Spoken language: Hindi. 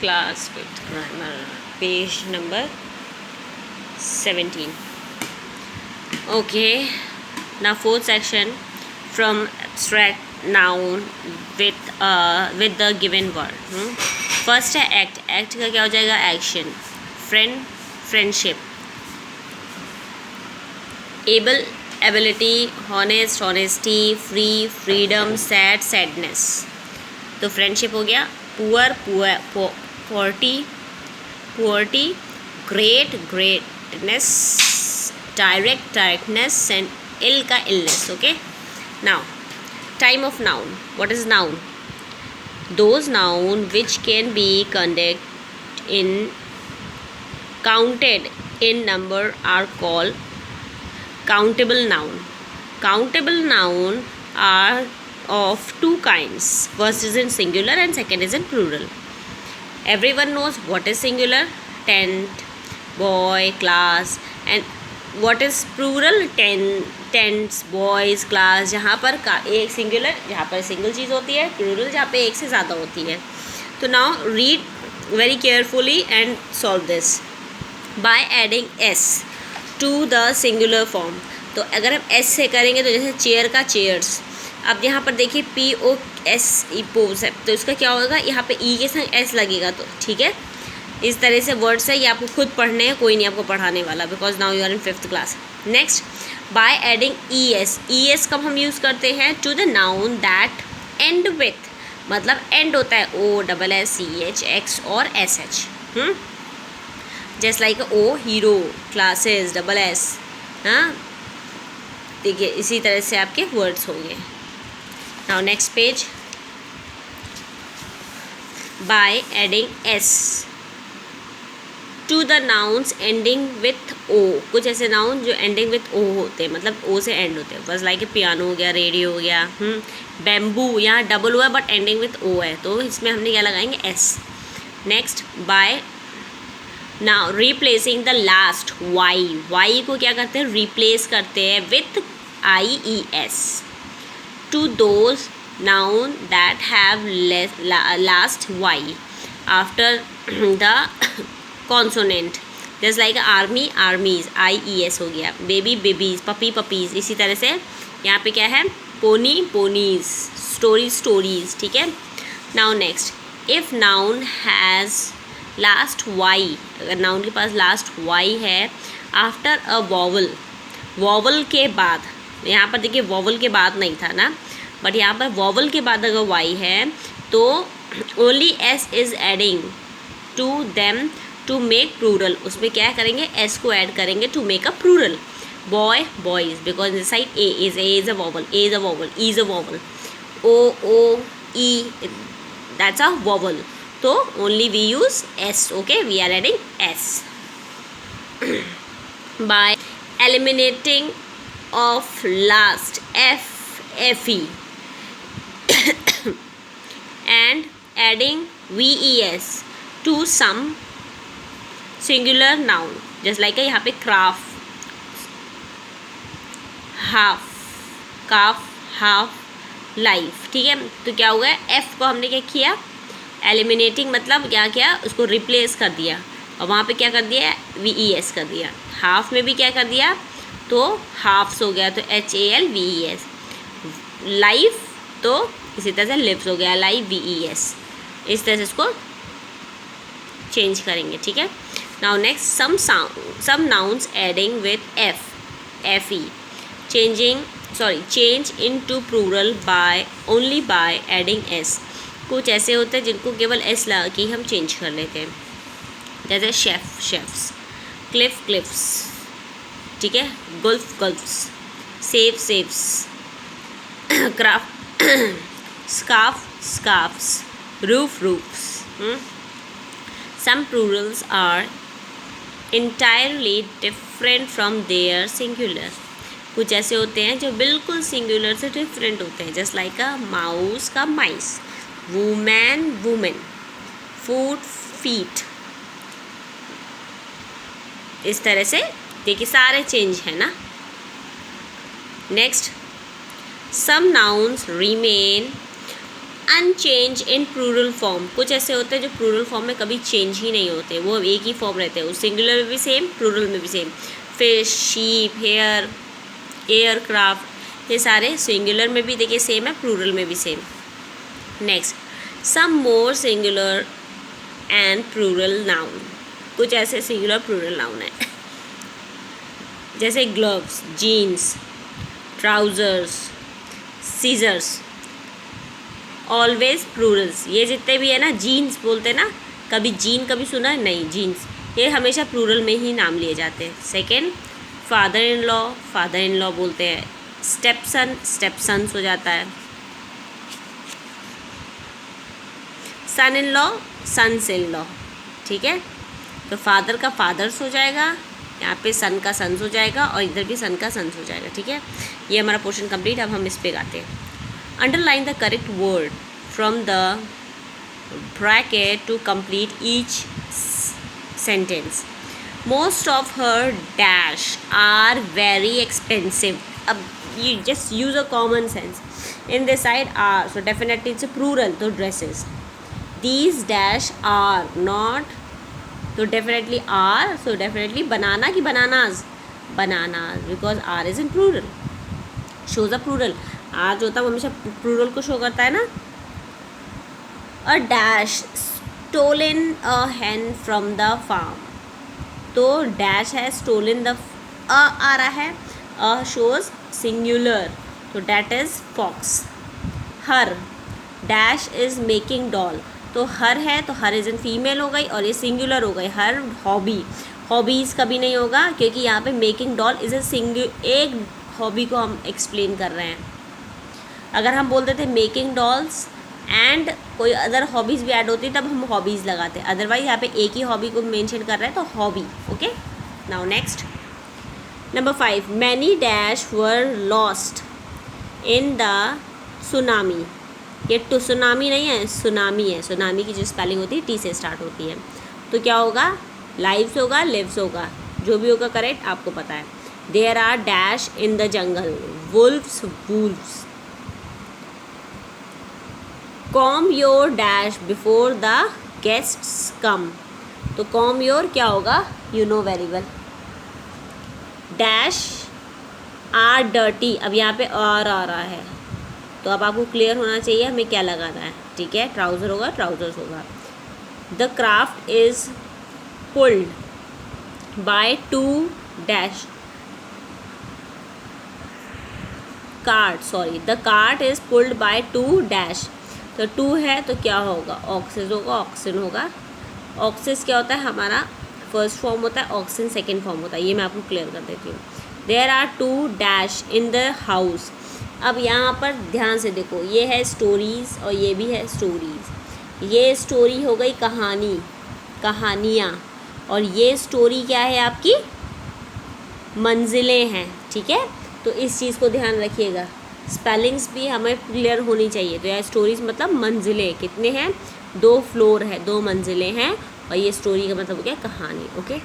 class with grammar, page number 17. Okay, now fourth section, from abstract noun with the given word. First है एक्ट. एक्ट का क्या हो जाएगा? Action. Friend, friendship. Able, ability. Honest, honesty. Free, freedom. Sad, sadness. तो फ्रेंडशिप हो गया. Poor, poverty, poorty. Great, greatness. Direct, directness. And ill का illness. Okay, now time of noun. What is noun? Those noun which can be counted in number are called countable noun. Countable noun are of two kinds. First is in singular and second is in plural. Everyone knows what is singular: tent, boy, class. And what is plural? Tents, boys, class. जहाँ पर एक सिंगुलर, जहाँ पर सिंगल चीज़ होती है. प्लूरल जहाँ पे एक से ज़्यादा होती है. तो now read very carefully and solve this by adding es to the singular form. तो अगर हम एस से करेंगे तो जैसे चेयर का चेयर्स. अब यहाँ पर देखिए POS पोज है, तो इसका क्या होगा? यहाँ पे ई के संग एस लगेगा. तो ठीक है, इस तरह से वर्ड्स है. ये आपको खुद पढ़ने हैं, कोई नहीं आपको पढ़ाने वाला, because now you are in 5th class. Next, by adding ES. ES कब हम यूज़ करते हैं? To the noun that end with. मतलब एंड होता है OSSCH और SH. Just like O hero, classes, SS. हाँ, देखिए इसी तरह से आपके वर्ड्स होंगे. Now next page, by adding S to the nouns ending with O. कुछ ऐसे नाउन जो एंडिंग विथ O होते हैं, मतलब O से एंड होते हैं. बस लाइक पियानो हो गया, रेडियो हो गया. बैम्बू, यहाँ डबल हुआ है बट एंडिंग विथ O है, तो इसमें हमने क्या लगाएंगे? S. Next, by now replacing the last Y को क्या करते हैं? रिप्लेस करते हैं with IES to those noun that have last Y after the consonant. जैसे लाइक आर्मी, आर्मीज, IES हो गया. Baby, babies. Puppy, puppies. इसी तरह से यहाँ पे क्या है? Pony, ponies. Story, stories. ठीक है. Now next, if noun has last Y. अगर नाउन के पास लास्ट Y है आफ्टर अ वॉवल. वॉवल के बाद, यहाँ पर देखिए वॉवल के बाद नहीं था ना, बट यहाँ पर वॉवल के बाद अगर Y है तो only S is adding to them to make plural. उसमें क्या करेंगे? S को ऐड करेंगे to make a plural. Boy, boys, because this side A is a vowel, A is a vowel, E is a vowel. O E, that's a vowel. तो only we use S. Okay, we are adding S. By eliminating of last FE and adding VES to some singular noun. just like यहाँ पे craft, half, calf, half, life. ठीक है, तो क्या हुआ है? F को हमने क्या किया? एलिमिनेटिंग मतलब क्या किया? उसको रिप्लेस कर दिया, और वहाँ पे क्या कर दिया? VES कर दिया. हाफ में भी क्या कर दिया? तो हाफ्स हो गया, तो HALVES. लाइफ, तो इसी तरह से लिव्स हो गया, LIVES. इस तरह से इसको चेंज करेंगे. ठीक है. Now next, some nouns adding with FE change into plural only by adding S. कुछ ऐसे होते हैं जिनको केवल S लगा के हम चेंज कर लेते हैं. जैसे शेफ, शेफ्स. Cliff, cliffs. ठीक है. Gulf, gulfs. Save, saves. Craft, scarf, scarves. Roof, roofs. Some plurals are entirely different from their singular. कुछ ऐसे होते हैं जो बिल्कुल सिंगुलर से डिफरेंट होते हैं. जस्ट लाइक अ माउस का mice. Woman, women. Food, feet. इस तरह से देखिए सारे चेंज है ना. Next, some nouns remain unchange in plural form, कुछ ऐसे होते हैं जो प्लूरल फॉर्म में कभी चेंज ही नहीं होते, वो एक ही फॉर्म रहते हैं, सिंगुलर में भी सेम, प्लूरल में भी same. Fish, sheep, hair, aircraft, ये सारे सिंगुलर में भी देखिए सेम है, प्लूरल में भी same. Next, some more singular and plural noun, कुछ ऐसे सिंगुलर प्लूरल नाउन है जैसे gloves, jeans, trousers, scissors, always plurals. ये जितने भी है ना, जीन्स बोलते हैं ना, कभी जीन कभी सुना है नहीं, जीन्स, ये हमेशा प्लूरल में ही नाम लिए जाते हैं। सेकेंड, फादर इन लॉ बोलते हैं। स्टेपसन, स्टेपसन्स हो जाता है। Son in law, sons in law, ठीक है। तो फादर का फादर्स हो जाएगा, यहाँ पे सन का सन्स हो जाएगा, और इधर भी सन का सन्स हो जाएगा, ठीक है। ये हमारा पोर्शन कंप्लीट। अब हम इस पे गाते हैं। Underline the correct word from the bracket to complete each sentence. Most of her dash are very expensive. अब you just use a common sense. In this side are, so definitely it's a plural, so dresses. These dash are not, so definitely are, so definitely banana ki bananas, bananas, because are is in plural, shows a plural. are जो होता है वो हमेशा plural को show करता है ना. A dash stolen a hen from the farm, तो dash है stolen the, आ रहा है, shows singular, तो that is fox. Her dash is making doll, तो her है तो her is in female हो गई और ये singular हो गई. her hobby, hobbies कभी नहीं होगा क्योंकि यहाँ पे making doll is a single, एक hobby को हम explain कर रहे हैं. अगर हम बोलते थे making dolls एंड कोई अदर हॉबीज़ भी ऐड होती तब हम हॉबीज़ लगाते, अदरवाइज यहाँ पे एक ही हॉबी को मेंशन कर रहे हैं तो hobby. Okay, now next number 5. Many dash were lost in the tsunami. ये टू सुनामी नहीं है, सुनामी है. सुनामी की जो स्पेलिंग होती है टी से स्टार्ट होती है. तो क्या होगा, लाइव्स होगा, लिव्स होगा, जो भी होगा करेक्ट आपको पता है. There are dash in the jungle, wolfs, wolfs. Comb your dash before the guests come, तो कॉम योर क्या होगा, you know very well. Dash are dirty, अब यहाँ पे और आ रहा है तो अब आपको क्लियर होना चाहिए हमें क्या लगाना है. ठीक है, ट्राउज़र होगा, ट्राउज़र्स होगा. The craft is pulled by two dash cart, sorry, the cart is pulled by two dash. तो टू है तो क्या होगा, ऑक्सेस होगा, ऑक्सिन होगा. ऑक्सेस क्या होता है, हमारा फर्स्ट फॉर्म होता है, ऑक्सिन सेकेंड फॉर्म होता है. ये मैं आपको क्लियर कर देती हूँ. There are two dash in the house. अब यहाँ पर ध्यान से देखो, ये है स्टोरीज़ और ये भी है स्टोरीज़. ये स्टोरी हो गई कहानी, कहानियाँ, और ये स्टोरी क्या है आपकी, मंजिलें हैं. ठीक है, तो इस चीज़ को ध्यान रखिएगा, स्पेलिंग्स भी हमें क्लियर होनी चाहिए. तो यह स्टोरीज़ मतलब मंजिलें, कितने हैं, 2 फ्लोर है, 2 मंजिलें हैं, और ये स्टोरी का मतलब हो गया कहानी. ओके.